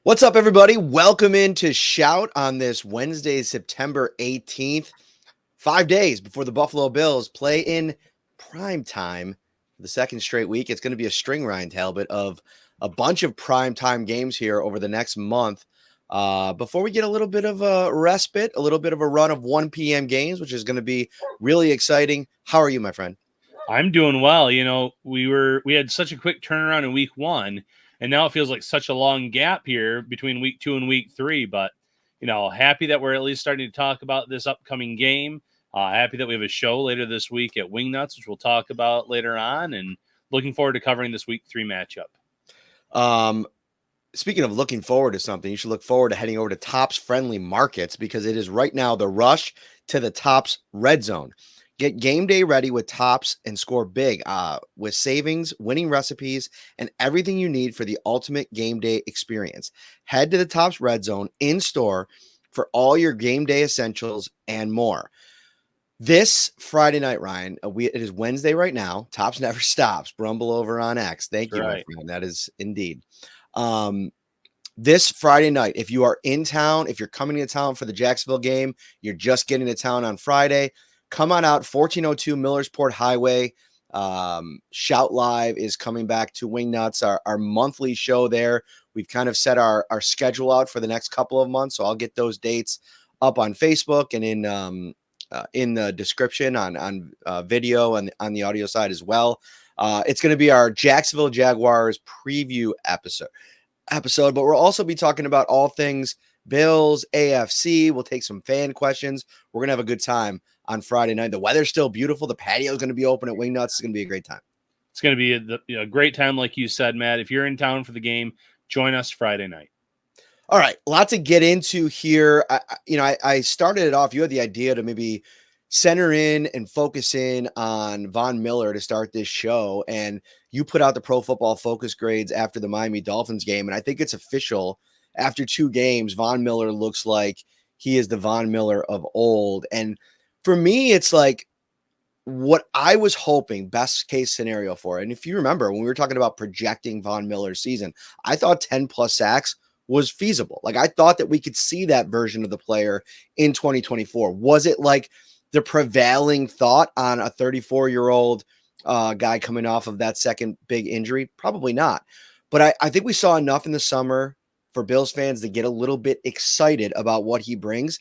What's up, everybody? Welcome into Shout on this Wednesday, September 18th. 5 days before the Buffalo Bills play in prime time for the second straight week. It's going to be a string, Ryan Talbot, of a bunch of prime time games here over the next month. Before we get a little bit of a respite, a little bit of a run of 1 p.m. games, which is going to be really exciting. How are you, my friend? I'm doing well. We had such a quick turnaround in week one, and now it feels like such a long gap here between week two and week three. But happy that we're at least starting to talk about this upcoming game. Happy that we have a show later this week at Wingnuts, which we'll talk about later on, and looking forward to covering this week three matchup. Speaking of looking forward to something, you should look forward to heading over to Tops Friendly Markets because it is right now the rush to the Tops Red Zone. Get game day ready with Tops and score big with savings, winning recipes, and everything you need for the ultimate game day experience. Head to the Tops Red Zone in store for all your game day essentials and more. This Friday night, Ryan, it is Wednesday right now. Tops never stops. Brumble over on X. Thank you, my friend. That is indeed. This Friday night, if you are in town, if you're coming to town for the Jacksonville game, you're just getting to town on Friday, come on out. 1402 Millersport Highway. Shout Live is coming back to Wingnuts, our monthly show there. We've kind of set our schedule out for the next couple of months, so I'll get those dates up on Facebook and in the description on video and on the audio side as well. It's going to be our Jacksonville Jaguars preview episode, but we'll also be talking about all things Bills, AFC. We'll take some fan questions. We're going to have a good time on Friday night. The weather's still beautiful. The patio is going to be open at Wingnuts. It's going to be a great time. It's going to be a great time, like you said, Matt. If you're in town for the game, join us Friday night. All right, a lot to get into here. I started it off. You had the idea to maybe center in and focus in on Von Miller to start this show, and you put out the Pro Football Focus grades after the Miami Dolphins game, and I think it's official. After 2 games, Von Miller looks like he is the Von Miller of old, and for me, it's like what I was hoping, best case scenario for. And if you remember, when we were talking about projecting Von Miller's season, I thought 10 plus sacks was feasible. Like I thought that we could see that version of the player in 2024. Was it like the prevailing thought on a 34-year-old guy coming off of that second big injury? Probably not. But I think we saw enough in the summer for Bills fans to get a little bit excited about what he brings.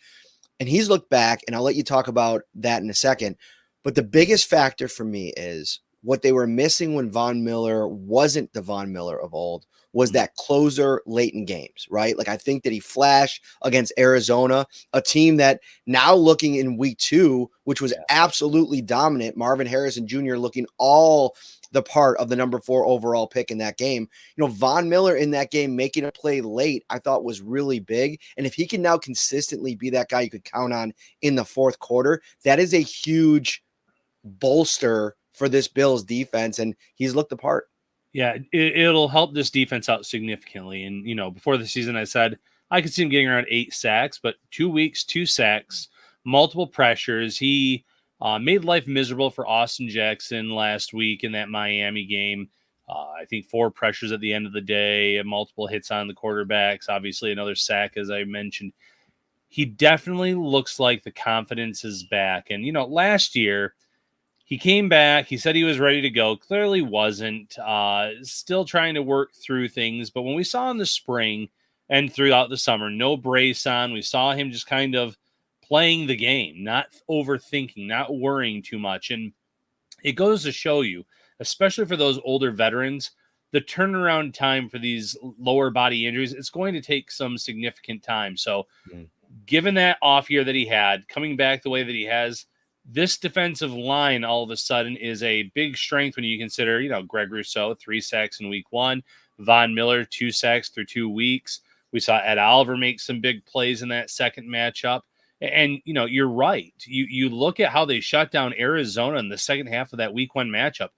And he's looked back, and I'll let you talk about that in a second. But the biggest factor for me is what they were missing when Von Miller wasn't the Von Miller of old was that closer late in games, right? Like I think that he flashed against Arizona, a team that now looking in week 2, which was absolutely dominant. Marvin Harrison Jr. looking all the part of the number 4 overall pick in that game. Von Miller in that game making a play late, I thought was really big. And if he can now consistently be that guy you could count on in the fourth quarter, that is a huge bolster for this Bills defense, and he's looked the part. Yeah, it'll help this defense out significantly. And, before the season, I said I could see him getting around 8 sacks, but 2 weeks, 2 sacks, multiple pressures. He made life miserable for Austin Jackson last week in that Miami game. I think 4 pressures at the end of the day, multiple hits on the quarterbacks, obviously another sack, as I mentioned. He definitely looks like the confidence is back. And, last year, he came back. He said he was ready to go. Clearly wasn't. Still trying to work through things. But when we saw in the spring and throughout the summer, no brace on, we saw him just kind of playing the game, not overthinking, not worrying too much. And it goes to show you, especially for those older veterans, the turnaround time for these lower body injuries, it's going to take some significant time. So given that off year that he had, coming back the way that he has, this defensive line all of a sudden is a big strength when you consider, Greg Rousseau, 3 sacks in week 1, Von Miller, 2 sacks through 2 weeks. We saw Ed Oliver make some big plays in that second matchup. And, you're right. You look at how they shut down Arizona in the second half of that week 1 matchup.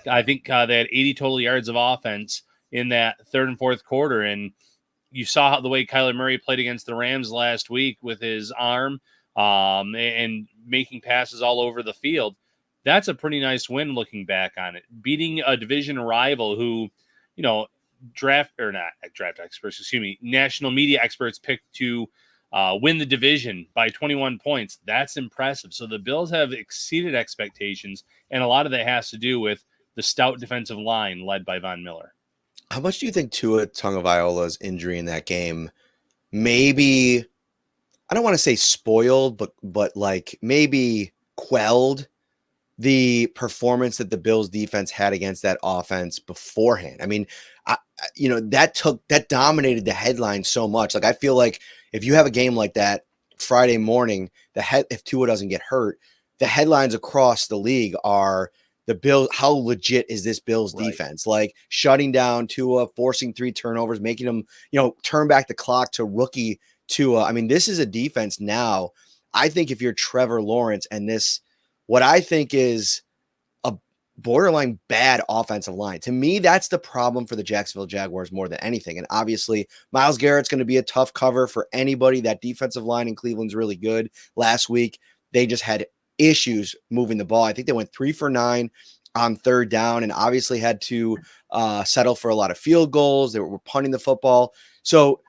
I think they had 80 total yards of offense in that third and fourth quarter. And you saw how the way Kyler Murray played against the Rams last week with his arm and making passes all over the field. That's a pretty nice win looking back on it. Beating a division rival who, national media experts picked to win the division by 21 points. That's impressive. So the Bills have exceeded expectations, and a lot of that has to do with the stout defensive line led by Von Miller. How much do you think Tua Tagovailoa's injury in that game maybe, I don't want to say spoiled, but like maybe quelled the performance that the Bills defense had against that offense beforehand? I mean, that dominated the headline so much. Like, I feel like if you have a game like that Friday morning, if Tua doesn't get hurt, the headlines across the league are the Bills. How legit is this Bills defense? Like, shutting down Tua, forcing 3 turnovers, making them, turn back the clock to rookie Tua. I mean, this is a defense now. I think if you're Trevor Lawrence and what I think is a borderline bad offensive line, to me, that's the problem for the Jacksonville Jaguars more than anything. And obviously, Myles Garrett's going to be a tough cover for anybody. That defensive line in Cleveland's really good. Last week, they just had issues moving the ball. I think they went 3 for 9 on third down and obviously had to settle for a lot of field goals. They were punting the football. So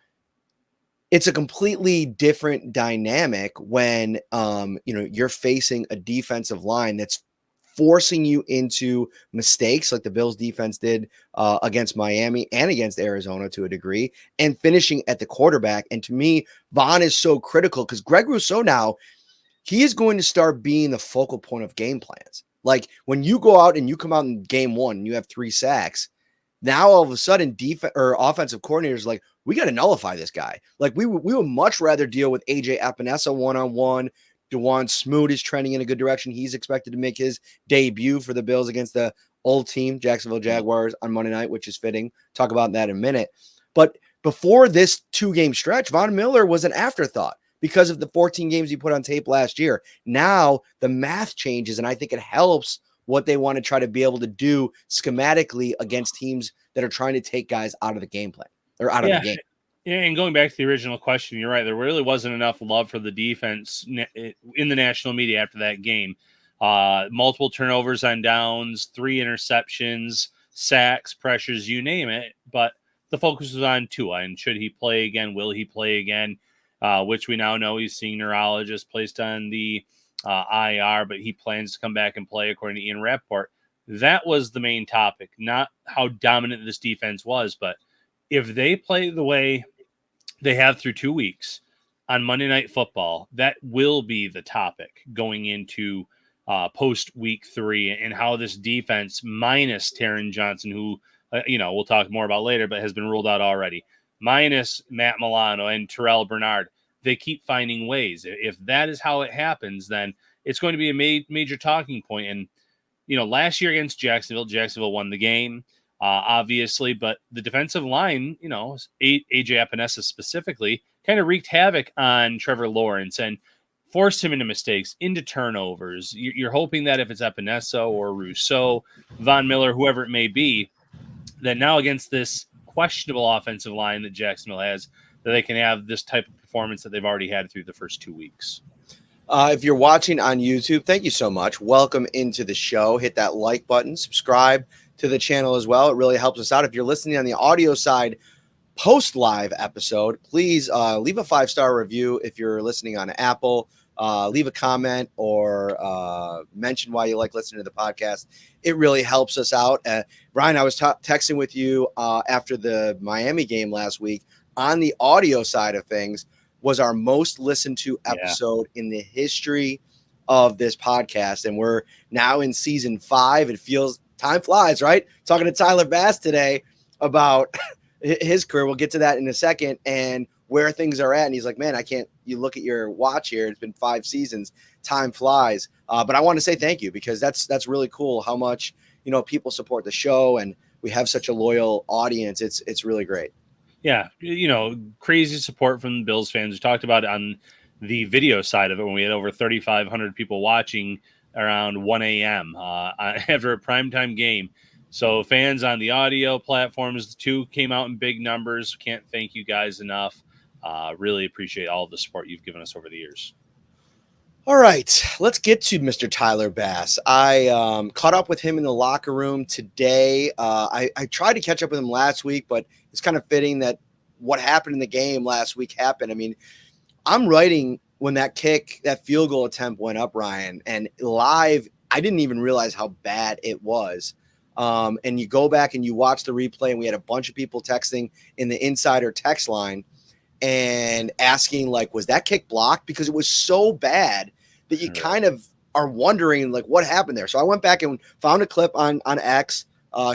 it's a completely different dynamic when, you're facing a defensive line that's forcing you into mistakes like the Bills defense did against Miami and against Arizona to a degree, and finishing at the quarterback. And to me, Von is so critical because Greg Rousseau now, he is going to start being the focal point of game plans. Like, when you go out and you come out in game 1 and you have 3 sacks, now all of a sudden defense or offensive coordinators like, we got to nullify this guy. Like, we would much rather deal with AJ Epinesa one-on-one. DeJuan Smoot is trending in a good direction. He's expected to make his debut for the Bills against the old team, Jacksonville Jaguars, on Monday night, which is fitting. Talk about that in a minute. But before this 2-game stretch, Von Miller was an afterthought because of the 14 games he put on tape last year. Now the math changes, and I think it helps what they want to try to be able to do schematically against teams that are trying to take guys out of the game plan or out of the game. Yeah, and going back to the original question, you're right. There really wasn't enough love for the defense in the national media after that game. Multiple turnovers on downs, 3 interceptions, sacks, pressures, you name it. But the focus was on Tua, and should he play again? Will he play again? Which we now know he's seeing neurologist, placed on the IR, but he plans to come back and play, according to Ian Rappaport. That was the main topic, not how dominant this defense was. But if they play the way they have through 2 weeks on Monday Night Football, that will be the topic going into post week 3, and how this defense, minus Taron Johnson, who, we'll talk more about later, but has been ruled out already, minus Matt Milano and Terrel Bernard, they keep finding ways. If that is how it happens, then it's going to be a major talking point. And, last year against Jacksonville won the game, obviously, but the defensive line, AJ Epinesa specifically, kind of wreaked havoc on Trevor Lawrence and forced him into mistakes, into turnovers. You're hoping that if it's Epinesa or Rousseau, Von Miller, whoever it may be, that now against this questionable offensive line that Jacksonville has, that they can have this type of performance that they've already had through the first 2 weeks. If you're watching on YouTube, thank you so much. Welcome into the show. Hit that like button, subscribe to the channel as well. It really helps us out. If you're listening on the audio side, post-live episode, please leave a 5-star review. If you're listening on Apple, leave a comment or mention why you like listening to the podcast. It really helps us out. Ryan, I was texting with you after the Miami game last week. On the audio side of things, was our most listened to episode in the history of this podcast. And we're now in season 5. It feels, time flies, right? Talking to Tyler Bass today about his career. We'll get to that in a second and where things are at. And he's like, man, you look at your watch here. It's been 5 seasons. Time flies. But I want to say thank you, because that's really cool how much, people support the show, and we have such a loyal audience. It's really great. Yeah, crazy support from the Bills fans. We talked about it on the video side of it when we had over 3,500 people watching around 1 a.m. After a primetime game. So fans on the audio platforms, the 2 came out in big numbers. Can't thank you guys enough. Really appreciate all of the support you've given us over the years. All right, let's get to Mr. Tyler Bass. I caught up with him in the locker room today. I tried to catch up with him last week, but it's kind of fitting that what happened in the game last week happened. I mean, I'm writing when that field goal attempt went up, Ryan, and live, I didn't even realize how bad it was. And you go back and you watch the replay, and we had a bunch of people texting in the insider text line and asking, like, was that kick blocked? Because it was so bad that you kind of are wondering, like, what happened there. So I went back and found a clip on X.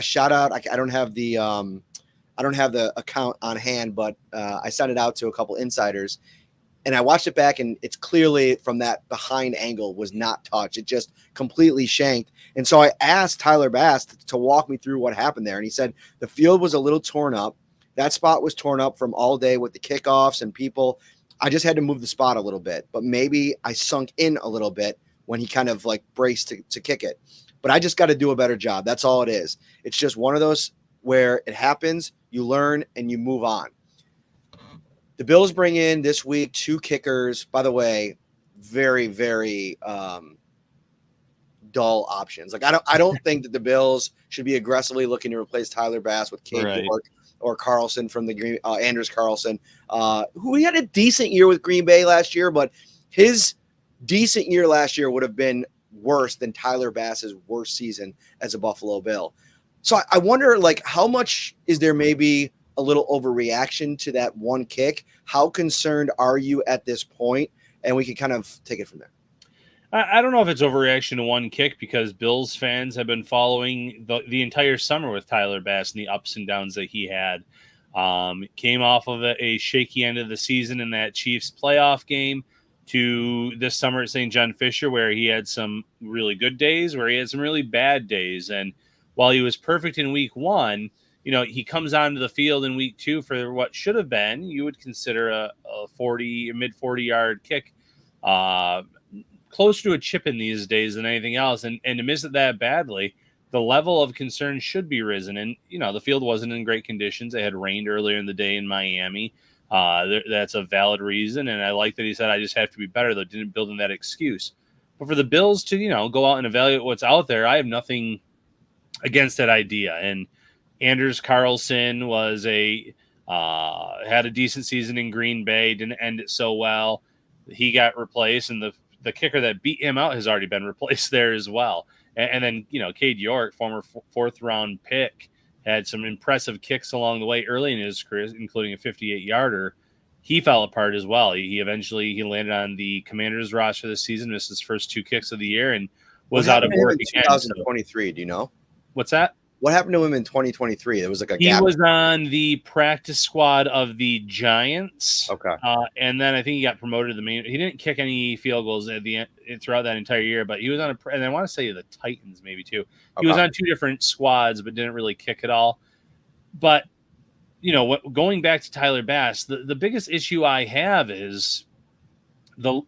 Shout out. I don't have the account on hand, but I sent it out to a couple insiders. And I watched it back, and it's clearly from that behind angle was not touched. It just completely shanked. And so I asked Tyler Bass to walk me through what happened there. And he said the field was a little torn up. That spot was torn up from all day with the kickoffs and people. I just had to move the spot a little bit, but maybe I sunk in a little bit when he kind of like braced to kick it. But I just got to do a better job. That's all it is. It's just one of those where it happens, you learn, and you move on. The Bills bring in this week 2 kickers. By the way, very, very dull options. Like I don't think that the Bills should be aggressively looking to replace Tyler Bass with Cade York or Carlson from the Andrews Carlson, who he had a decent year with Green Bay last year, but his decent year last year would have been worse than Tyler Bass's worst season as a Buffalo Bill. So I wonder, like, how much is there maybe a little overreaction to that one kick? How concerned are you at this point? And we can kind of take it from there. I don't know if it's overreaction to one kick, because Bills fans have been following the entire summer with Tyler Bass and the ups and downs that he had. Came off of a shaky end of the season in that Chiefs playoff game to this summer at St. John Fisher, where he had some really good days, where he had some really bad days. And while he was perfect in week 1, you know, he comes onto the field in week 2 for what should have been, you would consider a mid 40 yard kick, closer to a chip in these days than anything else. And to miss it that badly, the level of concern should be risen. And, you know, the field wasn't in great conditions. It had rained earlier in the day in Miami. That's a valid reason. And I like that he said, I just have to be better, though. Didn't build in that excuse. But for the Bills to, you know, go out and evaluate what's out there, I have nothing against that idea. And Anders Carlson was had a decent season in Green Bay, didn't end it so well. He got replaced, and the kicker that beat him out has already been replaced there as well. And then, you know, Cade York, former 4th round pick, had some impressive kicks along the way early in his career, including a 58-yarder. He fell apart as well. He eventually landed on the Commanders roster this season, missed his first 2 kicks of the year, and was out of work in 2023. Do you know? What's that? What happened to him in 2023? There was like a He gap. was on the practice squad of the Giants. Okay. And then I think he got promoted to the main. He didn't kick any field goals at the end throughout that entire year, but he was on and I want to say the Titans maybe too. He was on 2 different squads, but didn't really kick at all. But, you know, going back to Tyler Bass, the biggest issue I have is the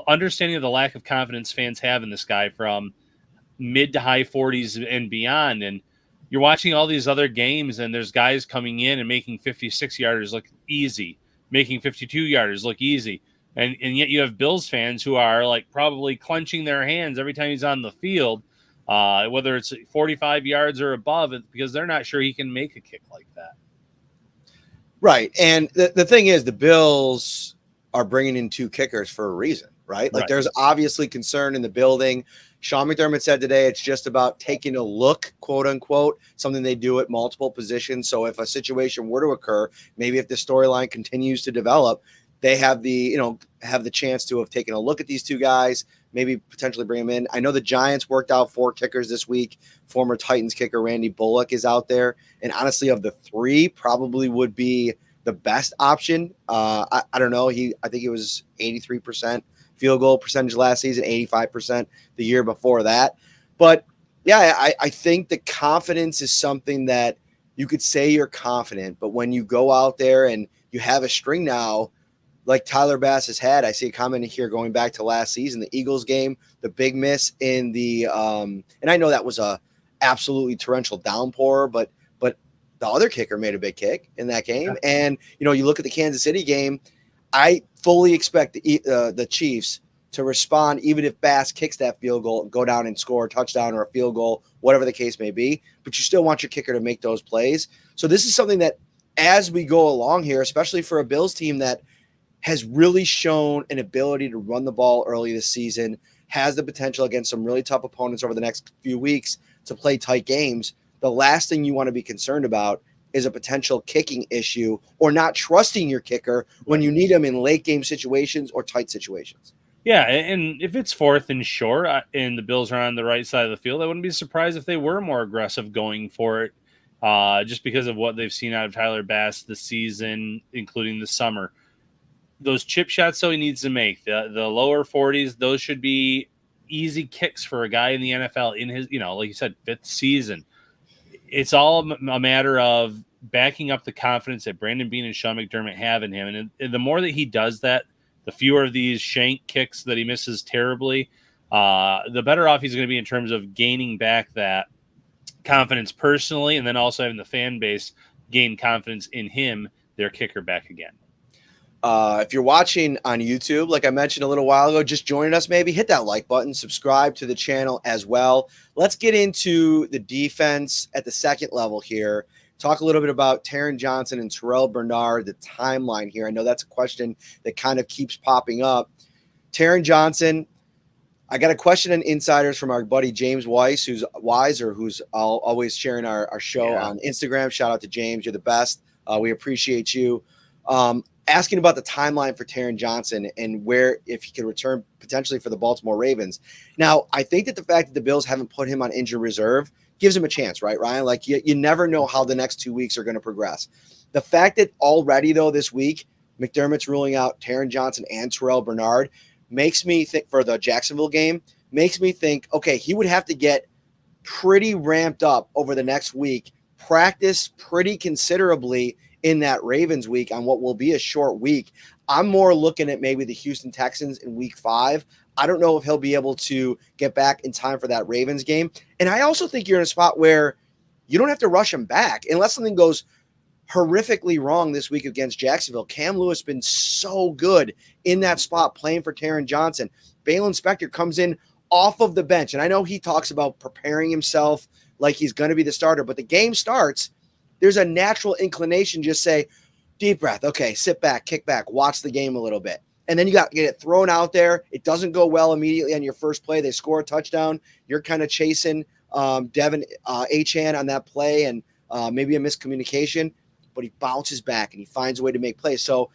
understanding of the lack of confidence fans have in this guy from mid to high 40s and beyond. And you're watching all these other games, and there's guys coming in and making 56-yarders look easy, making 52-yarders look easy. And yet you have Bills fans who are like probably clenching their hands every time he's on the field, whether it's 45 yards or above, because they're not sure he can make a kick like that. Right. And the thing is, the Bills are bringing in 2 kickers for a reason, right? Like, there's obviously concern in the building. Sean McDermott said today it's just about taking a look, quote unquote, something they do at multiple positions. So if a situation were to occur, maybe if the storyline continues to develop, they have the chance to have taken a look at these 2 guys, maybe potentially bring them in. I know the Giants worked out 4 kickers this week. Former Titans kicker Randy Bullock is out there. And honestly, of the 3, probably would be the best option. I don't know. I think it was 83% field goal percentage last season, 85% the year before that. But yeah, I think the confidence is something that you could say you're confident, but when you go out there and you have a string now, like Tyler Bass has had, I see a comment here going back to last season, the Eagles game, the big miss in the and I know that was a absolutely torrential downpour, but the other kicker made a big kick in that game. And, you know, you look at the Kansas City game, I fully expect the Chiefs to respond, even if Bass kicks that field goal, go down and score a touchdown or a field goal, whatever the case may be. But you still want your kicker to make those plays. So this is something that as we go along here, especially for a Bills team that has really shown an ability to run the ball early this season, has the potential against some really tough opponents over the next few weeks to play tight games, the last thing you want to be concerned about is a potential kicking issue or not trusting your kicker when you need them in late game situations or tight situations. Yeah, and if it's 4th and short and the Bills are on the right side of the field, I wouldn't be surprised if they were more aggressive going for it, just because of what they've seen out of Tyler Bass this season, including the summer. Those chip shots, though, he needs to make. The lower 40s, those should be easy kicks for a guy in the NFL in his, like you said, 5th season. It's all a matter of backing up the confidence that Brandon Beane and Sean McDermott have in him. And the more that he does that, the fewer of these shank kicks that he misses terribly, the better off he's going to be in terms of gaining back that confidence personally, and then also having the fan base gain confidence in him, their kicker, back again. If you're watching on YouTube, like I mentioned a little while ago, just joining us, maybe hit that like button, subscribe to the channel as well. Let's get into the defense at the second level here. Talk a little bit about Taron Johnson and Terrel Bernard, the timeline here. I know that's a question that kind of keeps popping up. Taron Johnson, I got a question on insiders from our buddy James Weiss, who's always sharing our show on Instagram. Shout out to James. You're the best. We appreciate you. Asking about the timeline for Taron Johnson and where, if he could return potentially for the Baltimore Ravens. Now, I think that the fact that the Bills haven't put him on injured reserve gives him a chance, right, Ryan? Like you never know how the next 2 weeks are going to progress. The fact that already, though, this week, McDermott's ruling out Taron Johnson and Terrel Bernard makes me think, for the Jacksonville game, makes me think, okay, he would have to get pretty ramped up over the next week, practice pretty considerably in that Ravens week on what will be a short week. I'm more looking at maybe the Houston Texans in week 5. I don't know if he'll be able to get back in time for that Ravens game. And I also think you're in a spot where you don't have to rush him back unless something goes horrifically wrong this week against Jacksonville. Cam Lewis been so good in that spot playing for Taron Johnson. Balin Spector comes in off of the bench. And I know he talks about preparing himself like he's going to be the starter, but the game starts. There's a natural inclination, just say, deep breath. Okay, sit back, kick back, watch the game a little bit. And then you got to get it thrown out there. It doesn't go well immediately on your first play. They score a touchdown. You're kind of chasing Devin Achane on that play and maybe a miscommunication, but he bounces back and he finds a way to make plays. So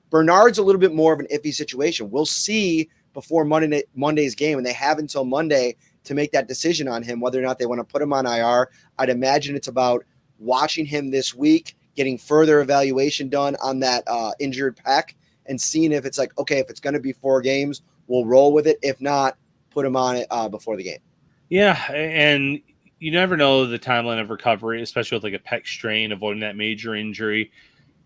Bernard's a little bit more of an iffy situation. We'll see before Monday's game, and they have until Monday to make that decision on him, whether or not they want to put him on IR. I'd imagine it's about watching him this week, getting further evaluation done on that injured pec, and seeing if it's like, okay, if it's going to be 4 games, we'll roll with it. If not, put him on it before the game. Yeah, and you never know the timeline of recovery, especially with like a pec strain, avoiding that major injury.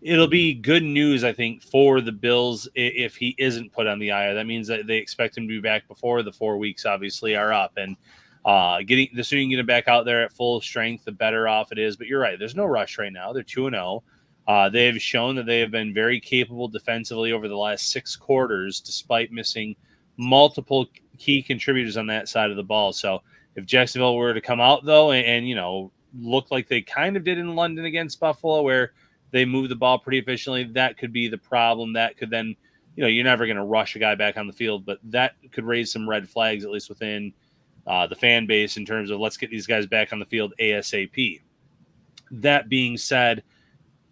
It'll be good news, I think, for the Bills if he isn't put on the IR. That means that they expect him to be back before the 4 weeks obviously are up. And the sooner you can get him back out there at full strength, the better off it is. But you're right, there's no rush right now. They're 2-0. They have shown that they have been very capable defensively over the last 6 quarters, despite missing multiple key contributors on that side of the ball. So if Jacksonville were to come out, though, and look like they kind of did in London against Buffalo, where they moved the ball pretty efficiently, that could be the problem. That could then, you're never going to rush a guy back on the field, but that could raise some red flags, at least within the fan base, in terms of let's get these guys back on the field ASAP. That being said,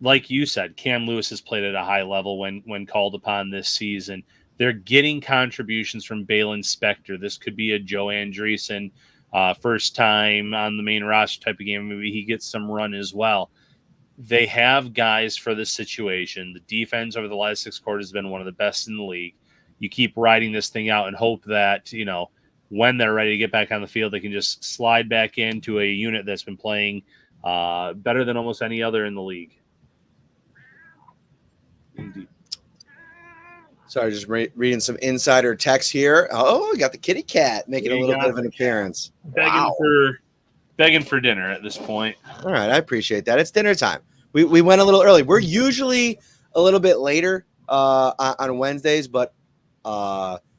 like you said, Cam Lewis has played at a high level when called upon this season. They're getting contributions from Balin Spector. This could be a Joe Andreessen first time on the main roster type of game. Maybe he gets some run as well. They have guys for this situation. The defense over the last 6 quarters has been one of the best in the league. You keep riding this thing out and hope that, when they're ready to get back on the field, they can just slide back into a unit that's been playing better than almost any other in the league. Indeed. Sorry, just reading some insider text here. Oh, we got the kitty cat making a little bit of an appearance. Begging for dinner at this point. All right, I appreciate that. It's dinner time. We went a little early. We're usually a little bit later on Wednesdays, but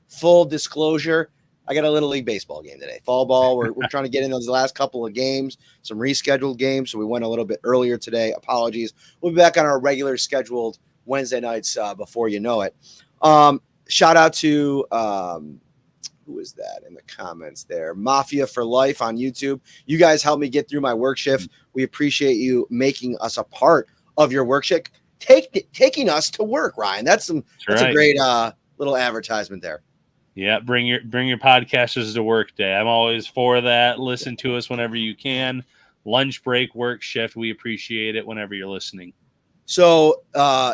full disclosure, I got a Little League baseball game today. Fall ball. We're trying to get in those last couple of games, some rescheduled games. So we went a little bit earlier today. Apologies. We'll be back on our regular scheduled Wednesday nights before you know it. Shout out to who is that in the comments there? Mafia for Life on YouTube. You guys help me get through my work shift. We appreciate you making us a part of your work shift. Taking us to work, Ryan. That's a great little advertisement there. Yeah, bring your podcasters to work day. I'm always for that. Listen to us whenever you can. Lunch break, work shift. We appreciate it whenever you're listening. So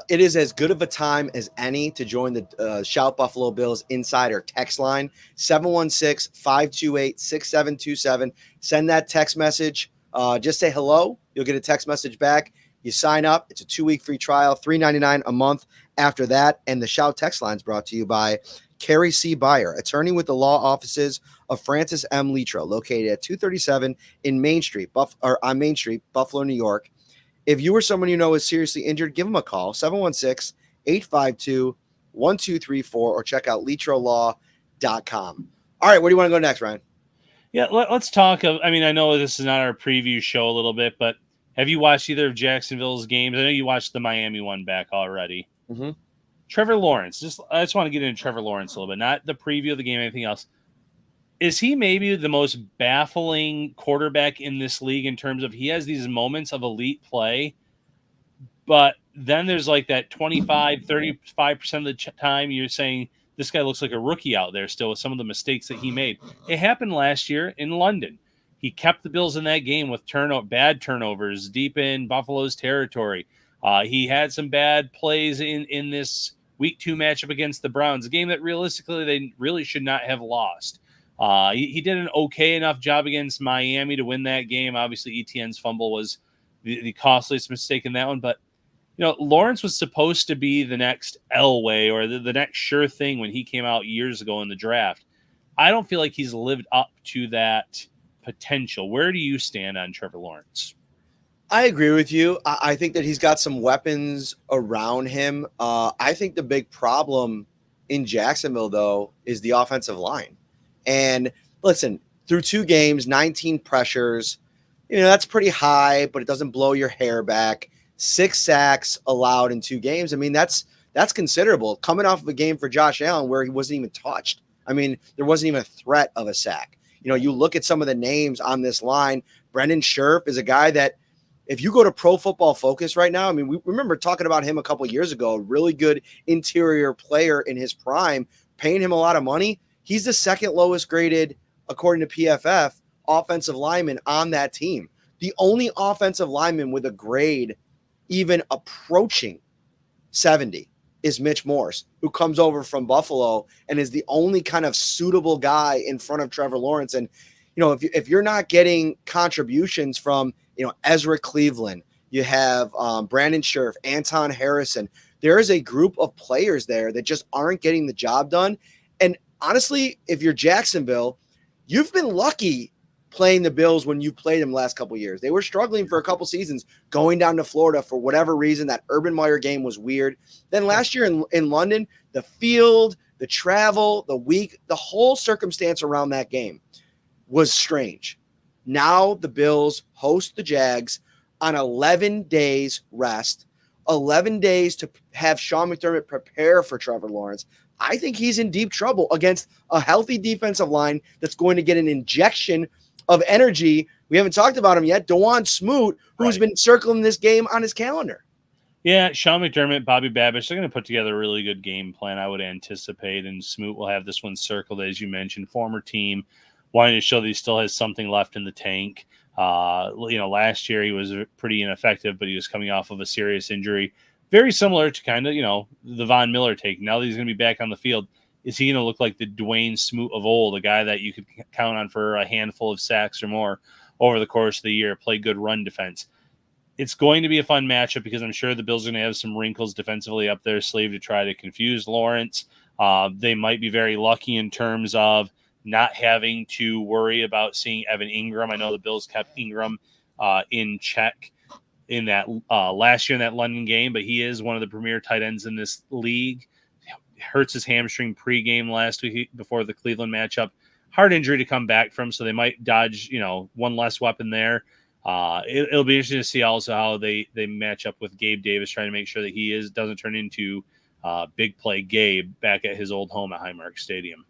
it is as good of a time as any to join the Shout Buffalo Bills Insider text line, 716-528-6727. Send that text message. Just say hello. You'll get a text message back. You sign up. It's a 2-week free trial, $3.99 a month after that. And the Shout text line is brought to you by Carrie C. Beyer, attorney with the law offices of Francis M. Litro, located at 237 in Main Street, on Main Street, Buffalo, New York. If you or someone you know is seriously injured, give them a call, 716-852-1234, or check out litrolaw.com. All right, where do you want to go next, Ryan? Yeah, let's talk. I mean, I know this is not our preview show a little bit, but have you watched either of Jacksonville's games? I know you watched the Miami one back already. Mm-hmm. Trevor Lawrence. I just want to get into Trevor Lawrence a little bit, not the preview of the game, anything else. Is he maybe the most baffling quarterback in this league in terms of he has these moments of elite play, but then there's like that 35% of the time you're saying this guy looks like a rookie out there still with some of the mistakes that he made. It happened last year in London. He kept the Bills in that game with bad turnovers deep in Buffalo's territory. He had some bad plays in this Week 2 matchup against the Browns, a game that realistically they really should not have lost. He did an okay enough job against Miami to win that game. Obviously, Etienne's fumble was the costliest mistake in that one. But, Lawrence was supposed to be the next Elway or the next sure thing when he came out years ago in the draft. I don't feel like he's lived up to that potential. Where do you stand on Trevor Lawrence? I agree with you. I think that he's got some weapons around him. I think the big problem in Jacksonville, though, is the offensive line. And listen, through 2 games, 19 pressures, that's pretty high, but it doesn't blow your hair back. 6 sacks allowed in 2 games. I mean, that's considerable. Coming off of a game for Josh Allen where he wasn't even touched. I mean, there wasn't even a threat of a sack. You look at some of the names on this line. Brendan Scherf is a guy that, if you go to Pro Football Focus right now, I mean, we remember talking about him a couple of years ago, a really good interior player in his prime, paying him a lot of money. He's the second lowest graded, according to PFF, offensive lineman on that team. The only offensive lineman with a grade even approaching 70 is Mitch Morse, who comes over from Buffalo and is the only kind of suitable guy in front of Trevor Lawrence. And, if you're not getting contributions from, Ezra Cleveland, you have Brandon Scherf, Anton Harrison, there is a group of players there that just aren't getting the job done. And honestly, if you're Jacksonville, you've been lucky playing the Bills when you played them last couple of years. They were struggling for a couple seasons going down to Florida for whatever reason. That Urban Meyer game was weird. Then last year in London, the field, the travel, the week, the whole circumstance around that game was strange. Now the Bills host the Jags on 11 days rest, 11 days to have Sean McDermott prepare for Trevor Lawrence. I think he's in deep trouble against a healthy defensive line that's going to get an injection of energy. We haven't talked about him yet. DeJuan Smoot, who's been circling this game on his calendar. Yeah, Sean McDermott, Bobby Babish, they're going to put together a really good game plan, I would anticipate, and Smoot will have this one circled, as you mentioned, former team, wanting to show that he still has something left in the tank. Last year he was pretty ineffective, but he was coming off of a serious injury. Very similar to kind of, the Von Miller take. Now that he's going to be back on the field, is he going to look like the Dwayne Smoot of old, a guy that you could count on for a handful of sacks or more over the course of the year, play good run defense? It's going to be a fun matchup because I'm sure the Bills are going to have some wrinkles defensively up their sleeve to try to confuse Lawrence. They might be very lucky in terms of not having to worry about seeing Evan Ingram. I know the Bills kept Ingram in check in that last year in that London game, but he is one of the premier tight ends in this league. hurts his hamstring pregame last week before the Cleveland matchup. Hard injury to come back from, so they might dodge, one less weapon there. It'll be interesting to see also how they match up with Gabe Davis, trying to make sure that he doesn't turn into big play Gabe back at his old home at Highmark Stadium.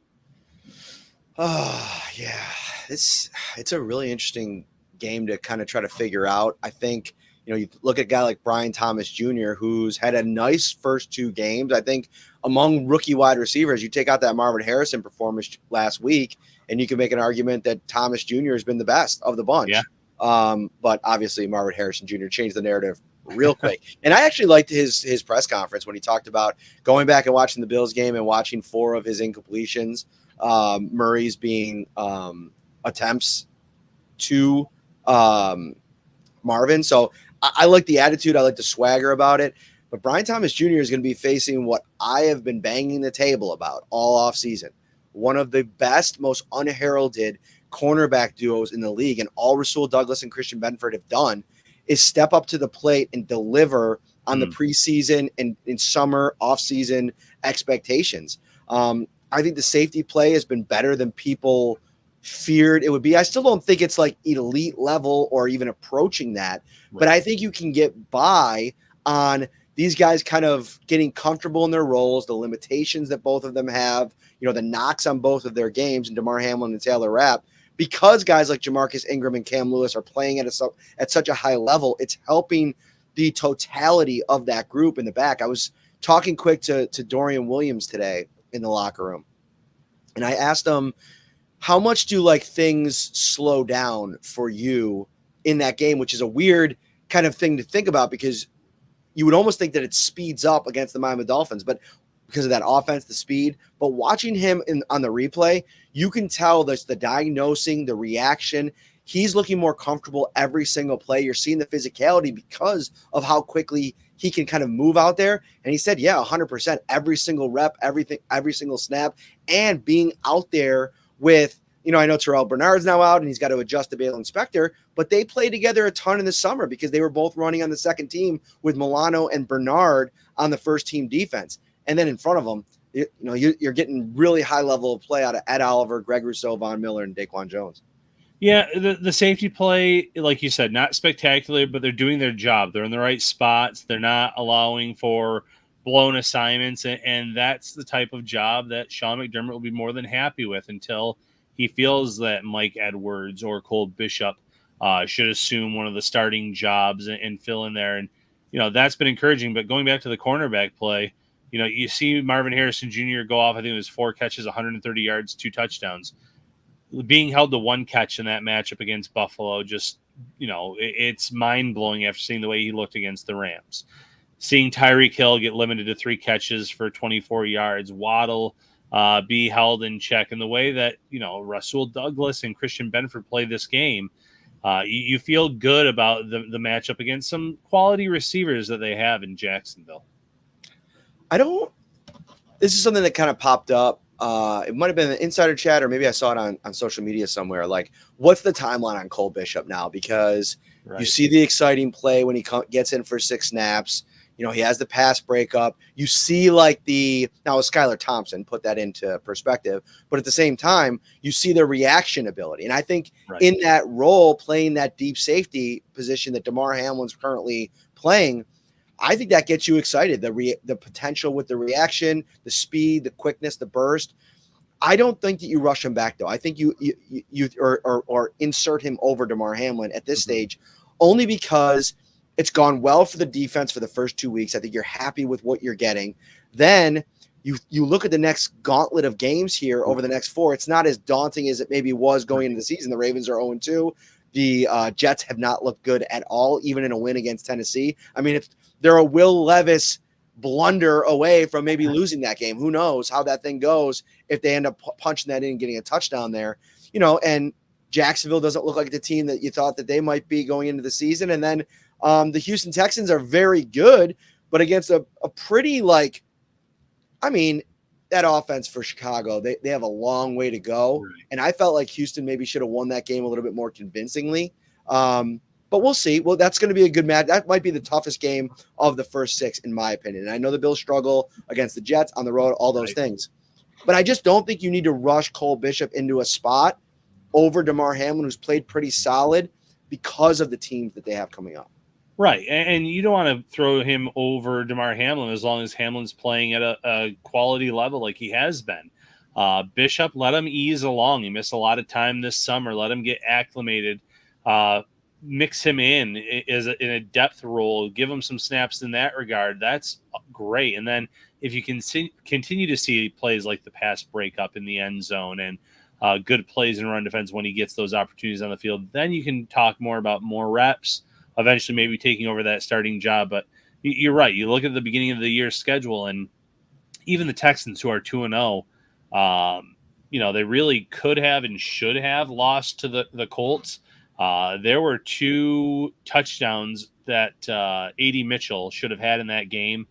Oh, yeah. It's a really interesting game to kind of try to figure out. I think, you look at a guy like Brian Thomas Jr., who's had a nice first 2 games. I think among rookie wide receivers, you take out that Marvin Harrison performance last week, and you can make an argument that Thomas Jr. has been the best of the bunch. Yeah. But obviously Marvin Harrison Jr. changed the narrative real quick. And I actually liked his press conference when he talked about going back and watching the Bills game and watching 4 of his incompletions, Murray's being attempts to Marvin. So I like the attitude. I like the swagger about it. But Brian Thomas Jr. is going to be facing what I have been banging the table about all offseason. One of the best, most unheralded cornerback duos in the league, and all Rasul Douglas and Christian Benford have done is step up to the plate and deliver on the preseason and in summer offseason expectations. I think the safety play has been better than people feared it would be. I still don't think it's like elite level or even approaching that, but I think you can get by on these guys kind of getting comfortable in their roles, the limitations that both of them have, the knocks on both of their games, and Damar Hamlin and Taylor Rapp, because guys like Jamarcus Ingram and Cam Lewis are playing at such a high level. It's helping the totality of that group in the back. I was talking quick to Dorian Williams today in the locker room, and I asked him, how much do things slow down for you in that game, which is a weird kind of thing to think about because you would almost think that it speeds up against the Miami Dolphins, but because of that offense, the speed. But watching him on the replay, you can tell there's the diagnosing, the reaction. He's looking more comfortable every single play. You're seeing the physicality because of how quickly he can kind of move out there. And he said, yeah, 100%, every single rep, everything, every single snap, and being out there with, I know Terrel Bernard's now out and he's got to adjust to Bale Inspector, but they played together a ton in the summer because they were both running on the second team with Milano and Bernard on the first team defense. And then in front of them, you're getting really high level of play out of Ed Oliver, Greg Rousseau, Von Miller, and Daquan Jones. Yeah, the safety play, like you said, not spectacular, but they're doing their job. They're in the right spots. They're not allowing for blown assignments, and that's the type of job that Sean McDermott will be more than happy with until he feels that Mike Edwards or Cole Bishop should assume one of the starting jobs and fill in there. And, that's been encouraging. But going back to the cornerback play, you see Marvin Harrison Jr. go off, I think it was 4 catches, 130 yards, 2 touchdowns. Being held to 1 catch in that matchup against Buffalo, just, it's mind-blowing after seeing the way he looked against the Rams. Seeing Tyreek Hill get limited to 3 catches for 24 yards, Waddle be held in check, and the way that, Rasul Douglas and Christian Benford play this game, you feel good about the matchup against some quality receivers that they have in Jacksonville. This is something that kind of popped up. It might have been an insider chat, or maybe I saw it on social media somewhere. What's the timeline on Cole Bishop now? Because you see the exciting play when he gets in for 6 snaps. He has the pass breakup. You see now with Skylar Thompson, put that into perspective, but at the same time, you see the reaction ability. And I think in that role, playing that deep safety position that Damar Hamlin's currently playing, I think that gets you excited. The potential with the reaction, the speed, the quickness, the burst. I don't think that you rush him back though. I think you insert him over Damar Hamlin at this stage, only because it's gone well for the defense for the first 2 weeks. I think you're happy with what you're getting. Then you look at the next gauntlet of games here over the next 4. It's not as daunting as it maybe was going into the season. The Ravens are 0-2. The Jets have not looked good at all, even in a win against Tennessee. I mean, they're a Will Levis blunder away from maybe losing that game. Who knows how that thing goes if they end up punching that in and getting a touchdown there, and Jacksonville doesn't look like the team that you thought that they might be going into the season. And then the Houston Texans are very good, but against a pretty that offense for Chicago, they have a long way to go. Right. And I felt like Houston maybe should have won that game a little bit more convincingly. But but we'll see. Well, that's going to be a good match. That might be the toughest game of the first 6, in my opinion. And I know the Bills struggle against the Jets on the road, all those things. But I just don't think you need to rush Cole Bishop into a spot over DeMar Hamlin, who's played pretty solid because of the teams that they have coming up. Right, and you don't want to throw him over DeMar Hamlin as long as Hamlin's playing at a quality level like he has been. Bishop, let him ease along. He missed a lot of time this summer. Let him get acclimated. Mix him in a depth role. Give him some snaps in that regard. That's great. And then if you can continue to see plays like the pass breakup in the end zone and good plays in run defense when he gets those opportunities on the field, then you can talk more about more reps, eventually maybe taking over that starting job. But you're right. You look at the beginning of the year schedule, and even the Texans, who are 2-0, they really could have and should have lost to the Colts. There were 2 touchdowns that A.D. Mitchell should have had in that game,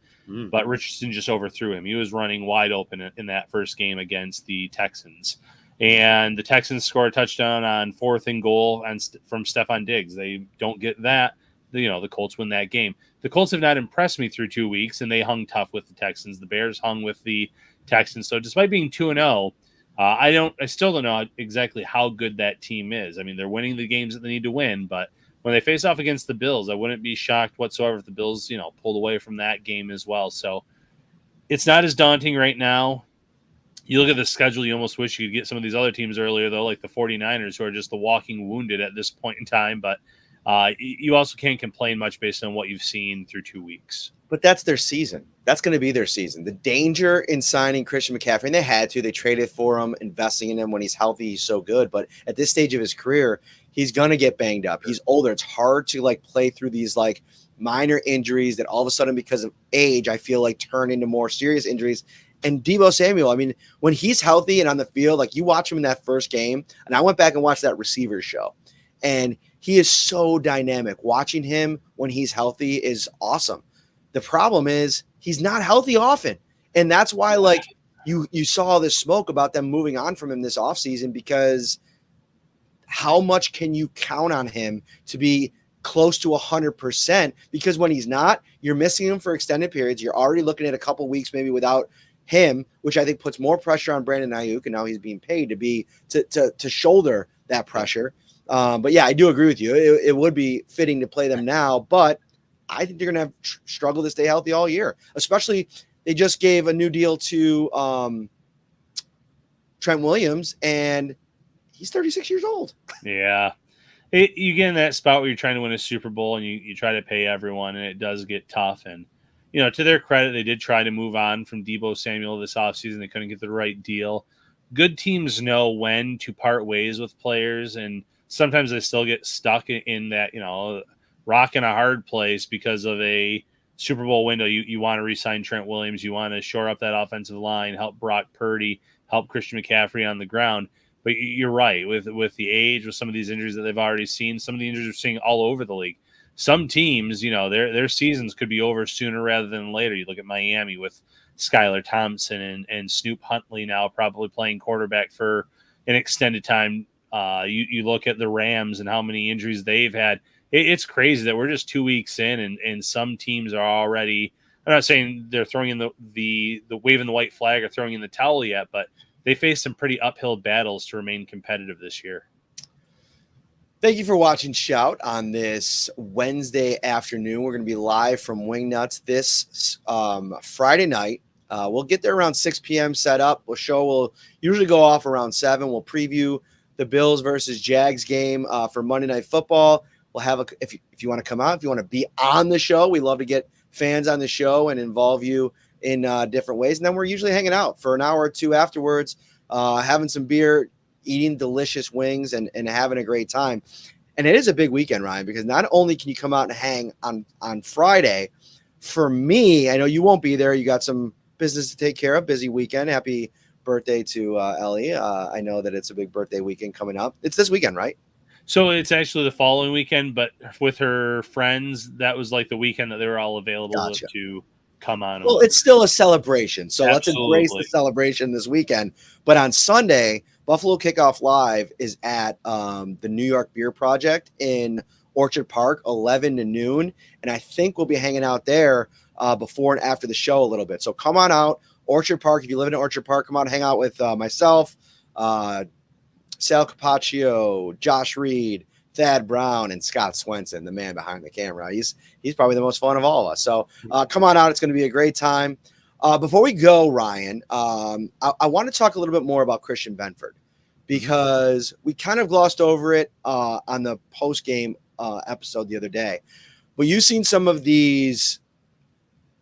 but Richardson just overthrew him. He was running wide open in that first game against the Texans. And the Texans score a touchdown on 4th and goal from Stephon Diggs. They don't get that. The Colts win that game. The Colts have not impressed me through 2 weeks, and they hung tough with the Texans. The Bears hung with the Texans. So despite being 2-0, I still don't know exactly how good that team is. I mean, they're winning the games that they need to win, but when they face off against the Bills, I wouldn't be shocked whatsoever if the Bills, pulled away from that game as well. So it's not as daunting right now. You look at the schedule, you almost wish you could get some of these other teams earlier, though, like the 49ers, who are just the walking wounded at this point in time. But you also can't complain much based on what you've seen through 2 weeks. But that's their season. That's going to be their season. The danger in signing Christian McCaffrey, and they had to. They traded for him, investing in him when he's healthy. He's so good. But at this stage of his career, he's going to get banged up. He's older. It's hard to play through these minor injuries that all of a sudden, because of age, I feel turn into more serious injuries. And Deebo Samuel, I mean, when he's healthy and on the field, you watch him in that first game, and I went back and watched that receivers show, and he is so dynamic. Watching him when he's healthy is awesome. The problem is he's not healthy often, and that's why you saw this smoke about them moving on from him this offseason, because how much can you count on him to be close to 100%? Because when he's not, you're missing him for extended periods. You're already looking at a couple weeks maybe without him, which I think puts more pressure on Brandon Ayuk, and now he's being paid to shoulder that pressure. But yeah, I do agree with you. It would be fitting to play them now, but I think they're going to have struggle to stay healthy all year. Especially, they just gave a new deal to Trent Williams, and he's 36 years old. Yeah. You get in that spot where you're trying to win a Super Bowl, and you try to pay everyone, and it does get tough. And to their credit, they did try to move on from Deebo Samuel this offseason. They couldn't get the right deal. Good teams know when to part ways with players, and sometimes they still get stuck in that, rock in a hard place because of a Super Bowl window. You want to re-sign Trent Williams. You want to shore up that offensive line, help Brock Purdy, help Christian McCaffrey on the ground. But you're right, with the age, with some of these injuries that they've already seen, some of the injuries we're seeing all over the league. Some teams, their seasons could be over sooner rather than later. You look at Miami with Skylar Thompson and Snoop Huntley now probably playing quarterback for an extended time. You look at the Rams and how many injuries they've had. It's crazy that we're just 2 weeks in, and some teams are already. I'm not saying they're throwing in the waving the white flag or throwing in the towel yet, but they face some pretty uphill battles to remain competitive this year. Thank you for watching Shout on this Wednesday afternoon. We're going to be live from Wingnuts this Friday night. We'll get there around 6 p.m. set up. We'll usually go off around 7. We'll preview the Bills versus Jags game for Monday Night Football. We'll have if you want to come out, if you want to be on the show, we love to get fans on the show and involve you in different ways. And then we're usually hanging out for an hour or two afterwards, having some beer, eating delicious wings, and having a great time. And it is a big weekend, Ryan, because not only can you come out and hang on Friday, for me, I know you won't be there. You got some business to take care of, busy weekend. Happy birthday to Ellie. I know that it's a big birthday weekend coming up. It's this weekend, right? So it's actually the following weekend, but with her friends, that was the weekend that they were all available to come on. Well, it's still a celebration, so let's embrace the celebration this weekend. But on Sunday, Buffalo Kickoff Live is at the New York Beer Project in Orchard Park, 11 to noon. And I think we'll be hanging out there before and after the show a little bit. So come on out, Orchard Park. If you live in Orchard Park, come on, hang out with myself, Sal Capaccio, Josh Reed, Thad Brown, and Scott Swenson, the man behind the camera. He's probably the most fun of all of us. So come on out. It's going to be a great time. Before we go, Ryan, I want to talk a little bit more about Christian Benford because we kind of glossed over it on the post-game episode the other day. But you've seen some of these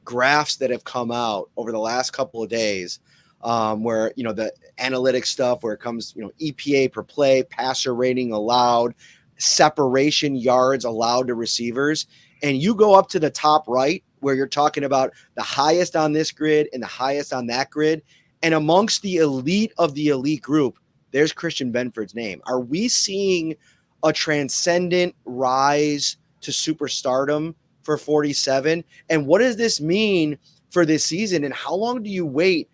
graphs that have come out over the last couple of days where, the analytics stuff where it comes, EPA per play, passer rating allowed, separation yards allowed to receivers. And you go up to the top right where you're talking about the highest on this grid and the highest on that grid. And amongst the elite of the elite group, there's Christian Benford's name. Are we seeing a transcendent rise to superstardom for 47? And what does this mean for this season? And how long do you wait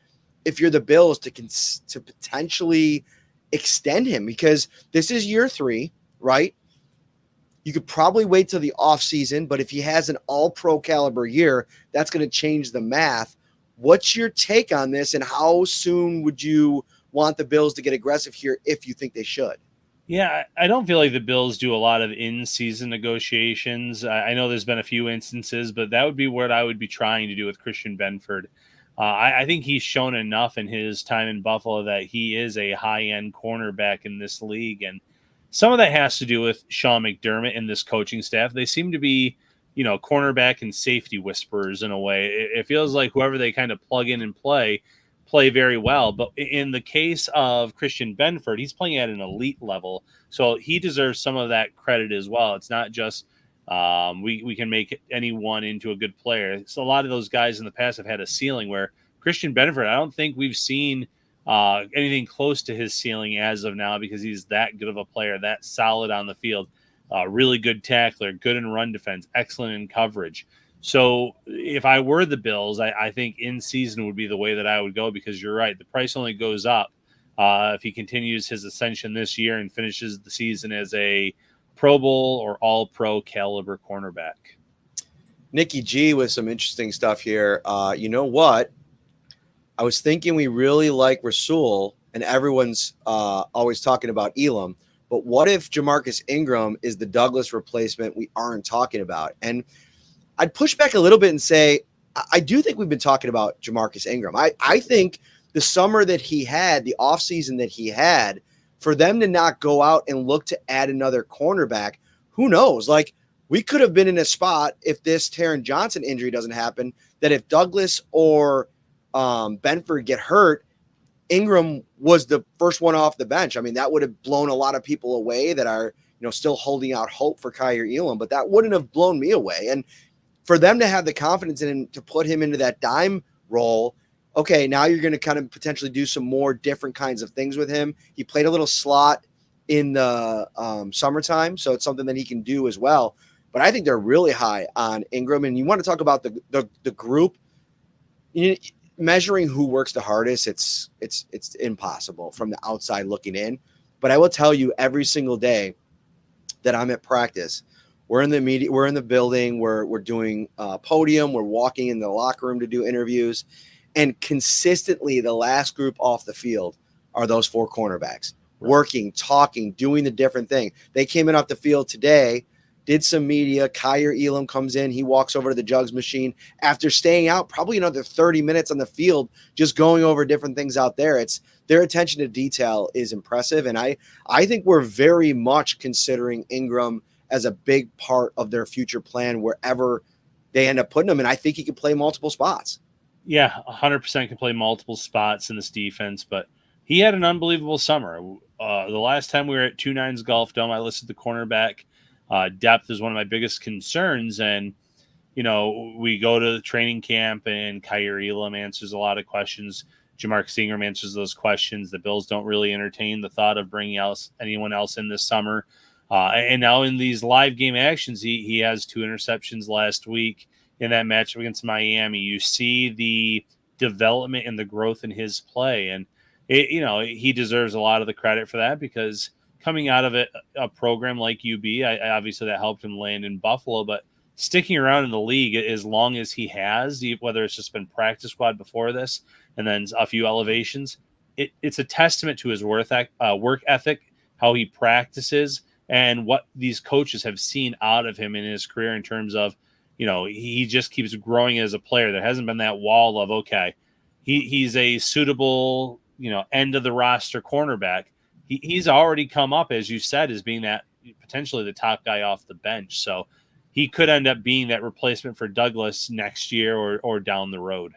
if you're the Bills to potentially extend him? Because this is year 3, right? You could probably wait till the offseason, but if he has an all-pro caliber year, that's going to change the math. What's your take on this, and how soon would you want the Bills to get aggressive here if you think they should? Yeah, I don't feel like the Bills do a lot of in-season negotiations. I know there's been a few instances, but that would be what I would be trying to do with Christian Benford. I think he's shown enough in his time in Buffalo that he is a high-end cornerback in this league, and some of that has to do with Sean McDermott and this coaching staff. They seem to be, cornerback and safety whisperers in a way. It feels like whoever they kind of plug in and play very well. But in the case of Christian Benford, he's playing at an elite level, so he deserves some of that credit as well. It's not just we can make anyone into a good player. So a lot of those guys in the past have had a ceiling where Christian Benford, I don't think we've seen anything close to his ceiling as of now, because he's that good of a player, that solid on the field, really good tackler, good in run defense, excellent in coverage. So if I were the Bills, I think in season would be the way that I would go, because you're right. The price only goes up if he continues his ascension this year and finishes the season as a Pro Bowl or all pro caliber cornerback. Nikki G with some interesting stuff here. You know what? I was thinking we really like Rasul, and everyone's always talking about Elam. But what if Jamarcus Ingram is the Douglas replacement we aren't talking about? And I'd push back a little bit and say, I do think we've been talking about Jamarcus Ingram. I think the summer that he had, the offseason that he had, for them to not go out and look to add another cornerback, who knows? Like, we could have been in a spot, if this Taron Johnson injury doesn't happen, that if Douglas or Benford get hurt, Ingram was the first one off the bench. I mean, that would have blown a lot of people away that are, still holding out hope for Kaiir Elam, but that wouldn't have blown me away. And for them to have the confidence in him to put him into that dime role, okay, now you're going to kind of potentially do some more different kinds of things with him. He played a little slot in the summertime, so it's something that he can do as well. But I think they're really high on Ingram. And you want to talk about the group, measuring who works the hardest, it's impossible from the outside looking in. But I will tell you, every single day that I'm at practice, we're in the media, we're in the building, we're doing podium, we're walking in the locker room to do interviews, and consistently the last group off the field are those 4 cornerbacks, working, talking, doing the different thing. They came in off the field today, did some media. Kaiir Elam comes in. He walks over to the jugs machine after staying out probably another 30 minutes on the field, just going over different things out there. It's their attention to detail is impressive. And I think we're very much considering Ingram as a big part of their future plan wherever they end up putting him. And I think he can play multiple spots. Yeah, 100% can play multiple spots in this defense, but he had an unbelievable summer. The last time we were at 2-9's Golf Dome, I listed the cornerback depth is one of my biggest concerns. And, we go to the training camp and Kaiir Elam answers a lot of questions. Jamarcus Ingram answers those questions. The Bills don't really entertain the thought of bringing anyone else in this summer. And now in these live game actions, he has 2 interceptions last week in that matchup against Miami. You see the development and the growth in his play. And, he deserves a lot of the credit for that, because coming out of a program like UB. Obviously that helped him land in Buffalo, but sticking around in the league as long as he has, whether it's just been practice squad before this and then a few elevations, it's a testament to his work ethic, how he practices, and what these coaches have seen out of him in his career in terms of, he just keeps growing as a player. There hasn't been that wall of, okay, he's a suitable, end of the roster cornerback. He's already come up, as you said, as being that potentially the top guy off the bench. So he could end up being that replacement for Douglas next year or down the road.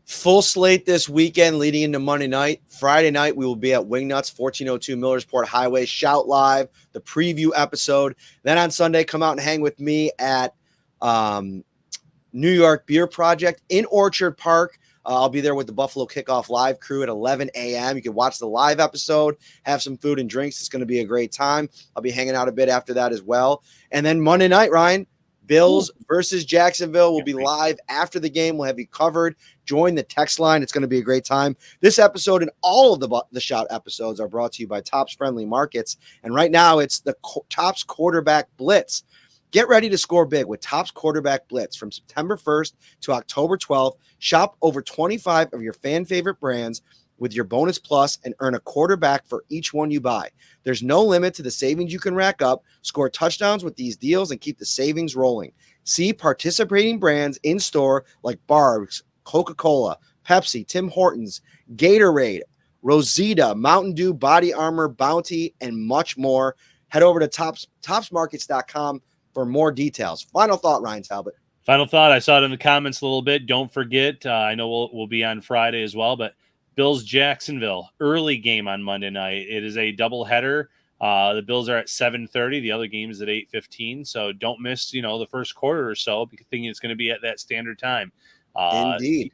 Full slate this weekend leading into Monday night. Friday night, we will be at Wingnuts, 1402 Millersport Highway. Shout Live, the preview episode. Then on Sunday, come out and hang with me at New York Beer Project in Orchard Park. I'll be there with the Buffalo Kickoff Live crew at 11 a.m. You can watch the live episode, have some food and drinks. It's going to be a great time. I'll be hanging out a bit after that as well. And then Monday night, Ryan, Bills versus Jacksonville will be live after the game. We'll have you covered. Join the text line. It's going to be a great time. This episode and all of the Shout episodes are brought to you by Tops Friendly Markets. And right now it's the Tops Quarterback Blitz. Get ready to score big with Tops Quarterback Blitz from September 1st to October 12th. Shop over 25 of your fan favorite brands with your bonus plus and earn a quarterback for each one you buy. There's no limit to the savings you can rack up. Score touchdowns with these deals and keep the savings rolling. See participating brands in store like Barb's, Coca-Cola, Pepsi, Tim Hortons, Gatorade, Rosita, Mountain Dew, Body Armor, Bounty, and much more. Head over to topsmarkets.com for more details. Final thought, Ryan Talbot. Final thought. I saw it in the comments a little bit. Don't forget, I know we'll be on Friday as well, but Bills Jacksonville, early game on Monday night. It is a doubleheader. The Bills are at 7:30. The other game is at 8:15. So don't miss, the first quarter or so, because thinking it's going to be at that standard time. Indeed.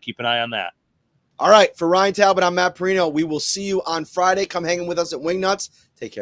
Keep an eye on that. All right. For Ryan Talbot, I'm Matt Parrino. We will see you on Friday. Come hanging with us at Wingnuts. Take care.